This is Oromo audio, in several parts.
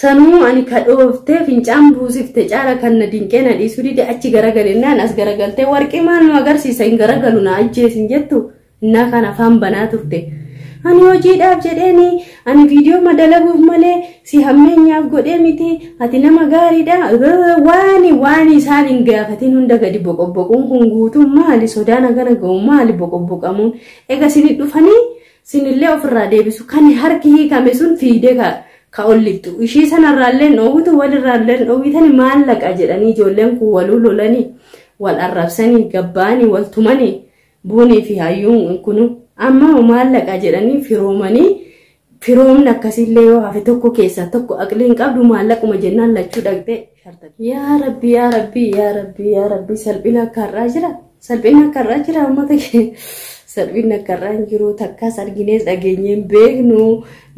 sanuu ani kadhooftee fincaan buusifte caala kan na dinqee na dhiisuu dide achi garagalennaan as garagaltee warqii maal nu agarsiisa hin garagalu na ajjeesin jettu innaa kan afaan banaa turte. Ani hojiidhaaf jedheeni ani viidiyoo madalaguuf malee si hammeenyaaf godhee miti ati nama gaariidha waan isaan hin gaafatin hunda gadi boqobboquun kun guutuun maali sodaan agana ga'u maali boqobboqamuun eega sinit dhufanii sinillee ofirraa deebisu kan harki hiikame sun fiidee ka ollittu ishii sanarraallee dhoowwitu walirraallee dhoowwitani maallaqa jedhanii ijoolleen kun waluu lolanii wal arrabsanii gabbaanii wal tumanii buunii fi hayyuun kunu amma maallaqa jedhanii firoomni akkasillee yoo hafe tokko keessaa tokko aqliin qabdu maallaquma jennaan lachuu dhaqxee shartatti. Yaa rabbi salphina akkarraa jira uummata kee salphina akkarraa hin jiru takkaas arginees dhageenyeen beeknu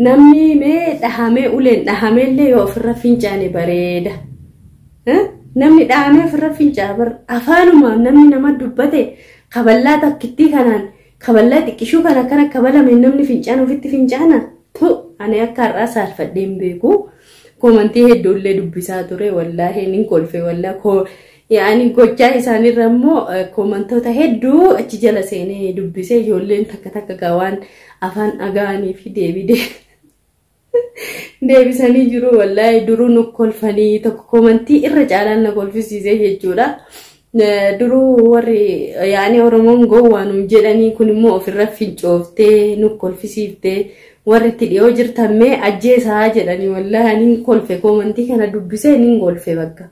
namni mee dhahamee uleen dhahameellee yoo ofirra fincaane bareeda. Namni dhahamee ofirra fincaane afaanumaan namni nama dubbate kaballaa takkittii kanaan. Kaballaa xiqqishuu kan akkana kabalame namni fincaan ofitti fincaana tu ani akka har'aa saalfadheen beeku komantii hedduullee dubbisaa ture wallaahi nin kolfe yaani gochaa isaaniirra immoo komantoota hedduu achi jala seenee dubbisee ijoolleen takka gaawaan afaan dhaga'anii fi deebisanii jiru wallaahi duruu nu kolfanii tokko komantii irra caalaan na kolfisiisee jechuudha. Duruu warri yaani Oromoon gowwaanum jedhanii kun immoo ofirra fincooftee nu kolfisiiftee warri itti dhiyoo jirtan mee ajjeesaa jedhanii wallaahi nin kolfe komantii kana dubbisee nin kolfe bakka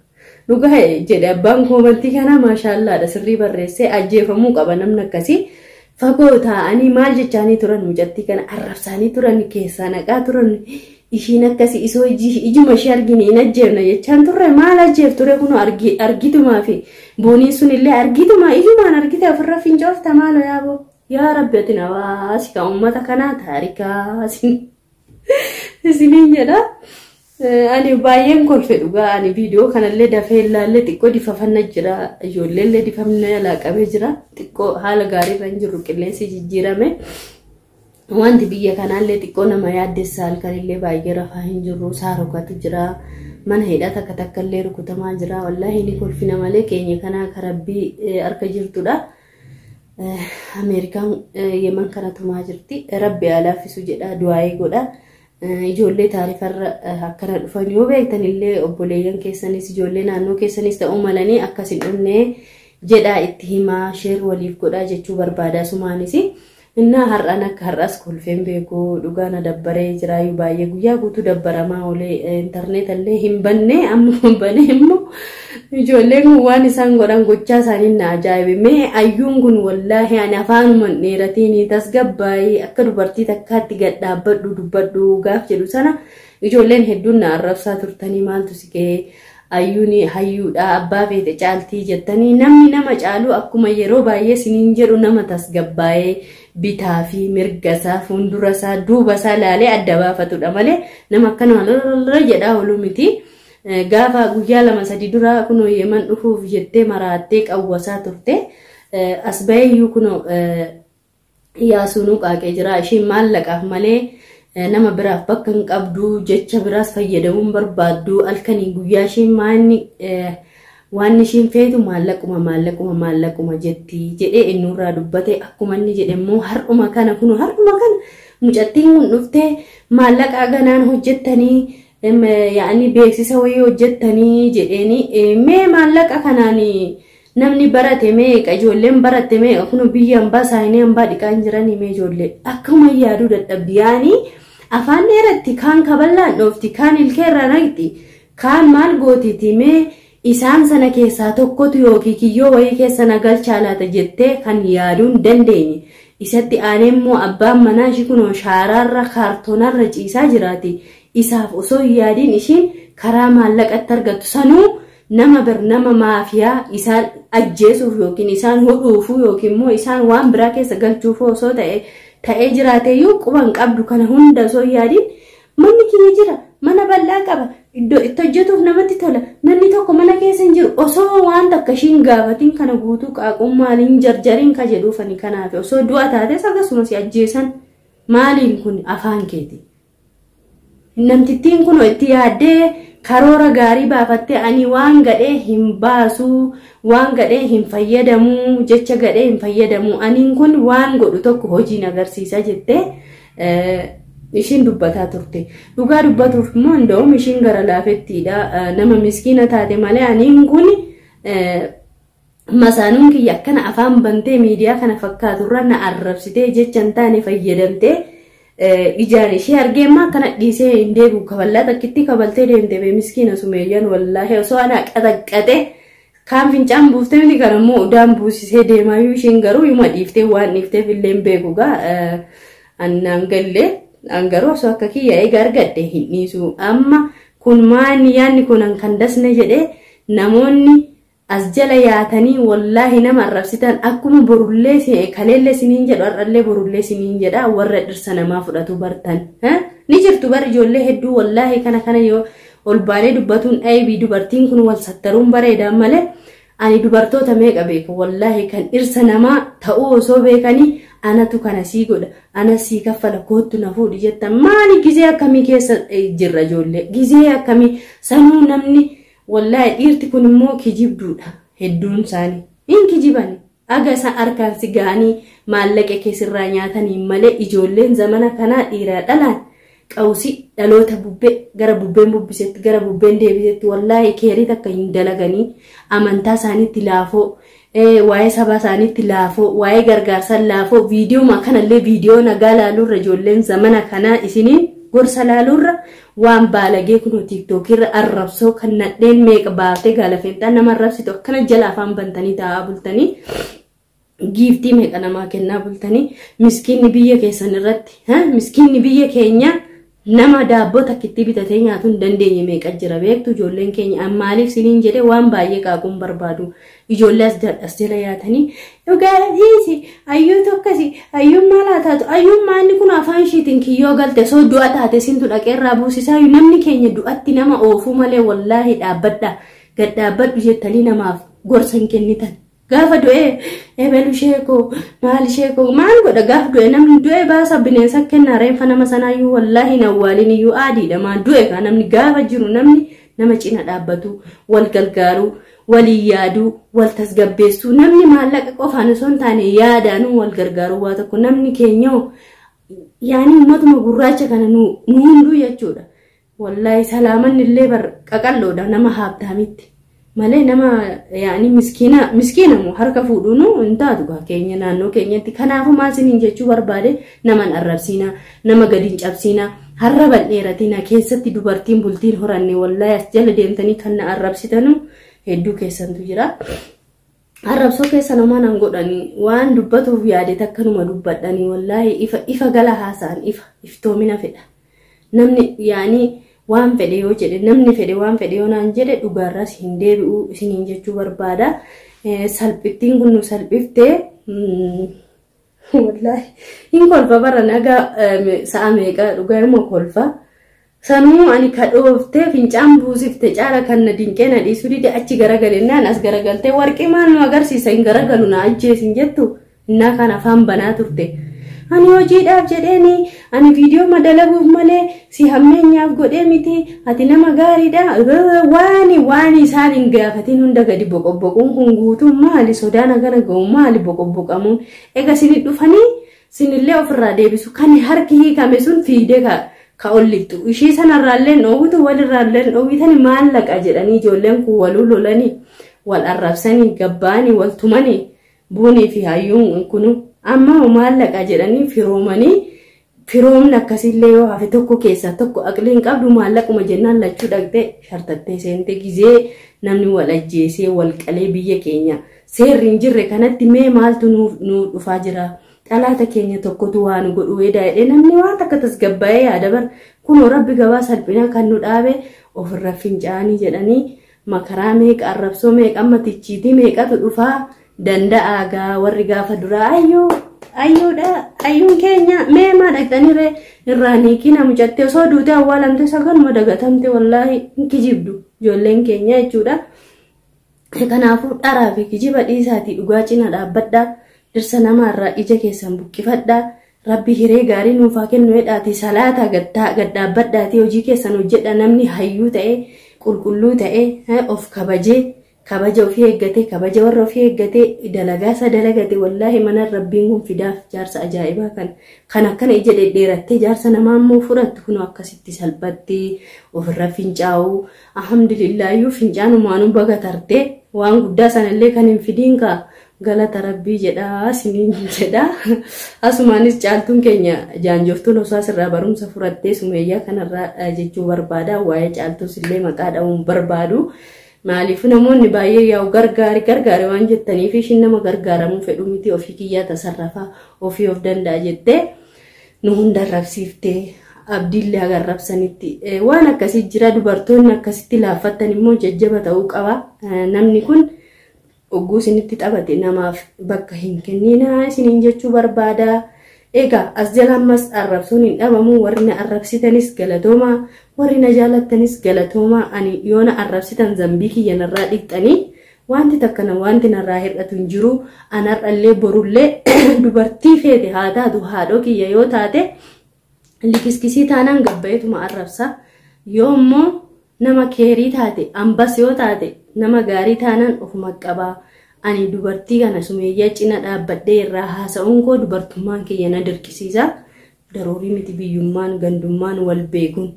dhugaa jedhe abbaan komantii kana maashaallaadha sirrii barreessee ajjeefamuu qaba namni akkasii fagoo taa'anii maal jechaanii turan mucattii kana arrabsaanii turan keessaa naqaa turan ishiin akkasii isoo ijuma ishee argine hin ajjeefna jechaan turre maal ajjeef ture kun argitumaa fi booniin sun illee argituma ijumaan argite ofirra fincoofta maalo yaaboo yaa rabbi ati nawaasi ka uummata kanaa taarikaa isiniin jedha. Ani baay'een kolfe dhugaa ani viidiyoo kanallee dafee ilaalle xiqqoo difafanna jira ijoolleellee difamna laaqamee jira xiqqoo haala gaariirra hin jiru qilleensi jijjiirame. Wanti biyya kanallee xiqqoo nama yaaddessa halkanillee baay'ee rafaa hin jiru saarokatu jira mana hidhata takkallee rukutamaa jira wallaahi ni kolfina malee keenya kana karabbii harka jirtudha. Ameerikaan yeman kana tumaa jirti rabbi alaafisu jedha du'aayee godha. Ijoollee taarifarra akkana dhufan yoo beektanillee obboleeyyan keessanis ijoollee naannoo keessanis ta'uu malanii akkasin dhumne jedha itti himaa sheer waliif godha jechuu barbaada sumaanis. Inna har'aan akka har'as kolfeen beeku dhugaana dabbaree jiraayu baay'ee guyyaa guutuu dabbaramaa olee intarneetallee hin banne amma banee immoo ijoolleen waan isaan godhan gochaa isaanii na ajaa'ibe mee ayyuun kun wallaahi ani afaanumaan dheeratiin tasgabbaayii akka dubartii takkaatti gad dhaabbadhu dubbadhu gaaf jedhu sana ijoolleen hedduun na arrabsaa turtanii maaltu si ga'ee ayyuuni hayyuudha abbaa feete caaltii jettanii namni nama caalu akkuma yeroo baay'ee siniin jedhu nama tasgabbaayee bitaa fi mirgasaa fuuldurasaa duubasaa laalee adda baafatudha malee nama akkana jedhaa oolu miti. Gaafa guyyaa 2-3 dura kunoo yeman dhufuuf jettee maraattee qawwasaa turte as baheeyyuu kunoo yaasuunuu qaaqee jira ishiin maallaqaaf malee nama biraaf bakka hin qabdu jecha biraas fayyadamuun barbaaddu halkanii guyyaa ishiin maanni waan ishiin feetu maallaquma jetti jedhee innurraa dubbate akkuma inni jedhe immoo har'uma kana mucattiin kun dhuftee maallaqa ganaan hojjettanii yaani beeksisa wayii hojjettanii jedheeni mee maallaqa kanaan namni barate mee ijoolleen barate mee kun biyya hambaa saayinee hambaa dhiqaan jiranii mee ijoollee akkuma yaaduu dadhabdi yaani afaan dheeratti kaan kaballaan dhoofti kaan ilkeerra naqxi kaan maal gootiti mee isaan sana keessaa tokkotu yookiin kiyyoo wayii keessa nagalchaa laata jettee kan yaaduun dandeenye isatti aanee immoo abbaan manaa ishii kunoo shaaraarra kaartoonarra ciisaa jiraati isaaf osoo yaadiin ishiin karaa maallaqatti argattu sanuu nama maafiyaa isaan ajjeesuuf yookiin isaan hodhuufuu yookiin immoo isaan waan biraa keessa galchuuf osoo ta'ee jiraateeyyuu quban qabdu kana hunda osoo yaadiin manni kiyya jira mana bal'aa qaba iddoo itti hojjetuuf namatti tola namni tokko mana keessa hin jiru osoo waan takka ishiin gaafatiin kana guutuu qaaquun maaliin jarjariin ka jedhuufani kanaaf osoo du'a taates akkasumas ajjeesan maaliin kun afaan keeti namtittiin kun itti yaaddee karoora gaarii baafattee ani waan gadhee hin baasu waan gadhee hin fayyadamu jecha gadhee hin fayyadamu aniin kun waan godhu tokko hojiin agarsiisa jettee ishiin dubbataa turte. Dhugaa dubbatuuf immoo nda'um ishiin gara laafettiidha nama miskiina taate malee aniin kun masaanuun kiyya akkana afaan bantee miidiyaa kana fakkaaturra na arrabsitee jecha hin taane fayyadamtee ijaan ishee argeemma akkana dhiisee hin deebi'u kaballaa takkitti kabaltee deemte bee miskiina sumeeyyan wallaahi osoo ana qaxaqqate kaan fincaan buuftee miti kan immoo udaan buusisee deemaayyuu ishiin garuu yuma dhiiftee waan dhiifteef illee hin beeku gaa annaan gallee angaruu osoo akka kiyya eega argadde hin dhiisu amma kun maani yaanni kun kan dasne jedhee namoonni as jala yaatanii wallaahi nama arrabsitan akkuma borullee kaleellee siniin jedhu har'allee borullee siniin jedha warra dhirsa namaa fudhatu bartan ni jirtu bar ijoollee hedduu wallaahi kana yoo ol baanee dubbatuun dhaybii dubartiin kun wal sattaruun bareedaan malee ani dubartoota meeqa beeku wallaahi kan dhirsa namaa ta'uu osoo beekanii anatu kana sii godha ana sii kaffala koottu na fuudhi jettan maali gizee akkamii keessa jirra ijoollee gizee akkamii sanuu namni wallahi dhiirti kun immoo kijibduudha hedduun isaanii hin kijibani aga isa harkaan si ga'anii maallaqa keessirraa nyaatanii malee ijoolleen zamana kanaa dhiiraa dhalaan qawsi dhaloota bubbee gara bubbeen bubbisetti gara bubbeen deebisetti wallahi keerii takka hin dalaganii amantaa isaaniitti laafoo waa'ee saba isaaniitti laafoo waa'ee gargaarsa laafoo viidiyoo kanallee viidiyoo nagaa laaluurra ijoolleen zamana kanaa isiniin gorsa laaluurra waan baalagee kun TikTok irra arrabsoo kan nadheen meeqa baaftee gaalafeentaan nama arrabsitu akkana jala afaan bantanii taa'aa bultanii giiftii meeqa namaa kennaa bultanii miskiinni biyya keessan irratti miskiinni biyya keenya nama daabboo takkitti bitatee nyaatu hin dandeenye meeqa jira beektu ijoolleen keenya maaliif siniin jedhee waan baay'ee qaaquun barbaadu ijoollee as jala yaatanii dhugaatiisi ayyuu tokkasi ayyuun maalaa taatu ayyuun maalli kun afaan ishiitiin kiyyoo galte soo du'a taate sintu dhaqeerraa buusisaa namni keenya du'atti nama oofuu malee wallaahi dhaabbadha gad dhaabbadhu jettanii namaaf gorsa hin kennitan. Gaafa du'e ebelu sheeko maal sheeko maal godha gaafa du'e namni du'e baasa bineensa kenna reeffa nama sanaayyuu wallaahi nawwaalin iyyuu aadiidha maan du'e ka namni gaafa jiru namni nama cina dhaabbatu wal gargaaru walii yaadu wal tasgabbeessu namni maallaqa qofaan osoo hin taane yaadaanu wal gargaaru waa tokko namni keenya yaani ummatuma gurraacha kana nu hunduu jechuudha wallaahi salaaman illee bar qaqalloodha nama haabtaamitti malee nama yaani miskiina mu harka fuudhuunu intaatu keenya naannoo keenyatti kanaafu maal siniin jechuu barbaade naman arrabsiina nama gadiin cabsiina harra bal'eeratina keessatti dubartiin bultiin horanne wallaahi as jala deemtanii kan na arrabsitanu hedduu keessantu jira arrabsoo keessa namaan an godhanii waan dubbatuuf yaade takkanuma dubbadhanii wallaahi ifa gala haasa'an iftoomina fedha namni yaani waan fedhe yoo jedhe namni fedhe waan fedhe yoo naan jedhe dhugaarras hin deebi'u isiniin jechuu barbaada salphittiin kun nu salphiftee wallahi hin kolfa bara nagaa sa'a meeqa dhugaa immoo kolfa sanuu ani kadhooftee fincaan buusifte caala kan na dinqee na dhiisuu dide achi garagalennaan as garagaltee warqii maal nu agarsiisa hin garagalu na ajjeesin jettu innaa kan afaan banaa turte ani hojiidhaaf jedheeni ani viidiyoo madalaguuf malee si hammeenyaaf godhee miti ati nama gaariidha waan isaan hin gaafatin hunda gadi boqobboquun kun guutuun maali sodaan agana ga'u maali boqobboqamuun eega sinii dhufanii sinillee ofirraa deebisu kan harki hiikame sun fiidee ka ollittu ishii sanarraallee dhoowwitu walirraallee dhoowwitanii maallaqa jedhanii ijoolleen kun waluu lolanii wal arrabsanii gabbaanii wal tumanii buunii fi hayyuun kunu amma maallaqa jedhanii firoomni akkasillee yoo hafe tokko keessa tokko aqliin qabdu maallaquma jennaan lachuu dhaqxee shartattee seente gizee namni wal ajjeesee wal qalee biyya keenya seerri hin jirre kanatti mee maaltu nu dhufaa jira dhalaata keenya tokkotu waan godhu weedaa'ee namni waan takka tasgabbaa'ee yaada bar kunoo rabbi gabaa salphina kan nu dhaabe ofirra fincaanii jedhanii makaraa meeqa arrabsoo meeqa ammatichiitii meeqatu dhufaa danda'a gaa warri gaafa duraa ayyuun keenya mee maa dhaqxanii irraanii kina mucattee osoo duutee awwaalamte saganuma dagatamte wallaahi kijibdu ijoolleen keenya jechuudha kanaafuu dharaa fi kijiba dhiisaatii dhugaa cina dhaabbadhaa dhirsa namaarraa ija keessan buqqifadhaa rabbi hiree gaarii nuuf haa kennu jedhaati salaata gaddaabbadhaati hojii keessan hojjedha namni hayyuu ta'e qulqulluu ta'e of kabaja ofii eeggate kabaja warra ofii eeggate dalagaasa dalagate wallahi mana rabbiin kun fidaaf jaarsa ajaa'ibaa kan akkana ija dheerattee jaarsa namaa immoo fudhattu kun akkasitti salphatti ofirra fincaa'u alhamdulillaahiyyu fincaanumaanuu baga tartee waan guddaa sanallee kan hin fidiin kaa galata rabbii jedha siniin jedha asumaanis caaltuun keenya jaanjoftuun osoo asirraa barumsa furattee sumeeyyaa kanarraa jechuu barbaada waa'ee caaltuus illee maqaa dha'uun barbaadu maaliif namoonni baay'ee yaa'u gargaari waan jettaniif ishiin nama gargaaramuu fedhu miti ofii kiyyaa tasarrafaa ofii of danda'a jettee nu hunda rabsiiftee abdiillee agarrabsanitti waan akkasii jira dubartoonni akkasitti laaffattan immoo jajjaba ta'uu qaba namni kun ogguu isinitti taphate namaaf bakka hin kennina isiniin jechuu barbaada egaa as jala ammas arrabsuun hin dhabamu warri na arrabsitanis galatooma warri na jaalattanis galatooma ani yoo na arrabsitan zambii kiyya narraa dhiqxanii wanti takkana wanti narraa hir'atu hin jiru anarrallee borullee dubartii feete haa taatu haadhoo kiyya yoo taate likiskisii taanaan gabbayeetuma arrabsa yoo immoo nama keerii taate ambas yoo taate nama gaarii taanaan ofuma qabaa ani dubartii kana sumeeyyaa cina dhaabbadhee irraa haasa'uun koo dubartummaan kiyya na dirqisiisa daroorii miti biyyummaan gandummaan wal beekuun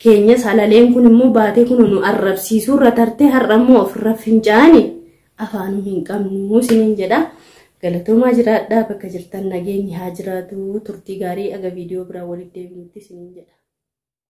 keenyas halaleen kun immoo baatee kun nu arrabsiisuu irra tartee har'ammoo ofirra fincaani afaanuu hin qabnu isiniin jedha galatoomaa jiraadhaa bakka jirtan nageenyi haa jiraatu turtii gaarii aga viidiyoo biraa walitti deebinutti isiniin jedha.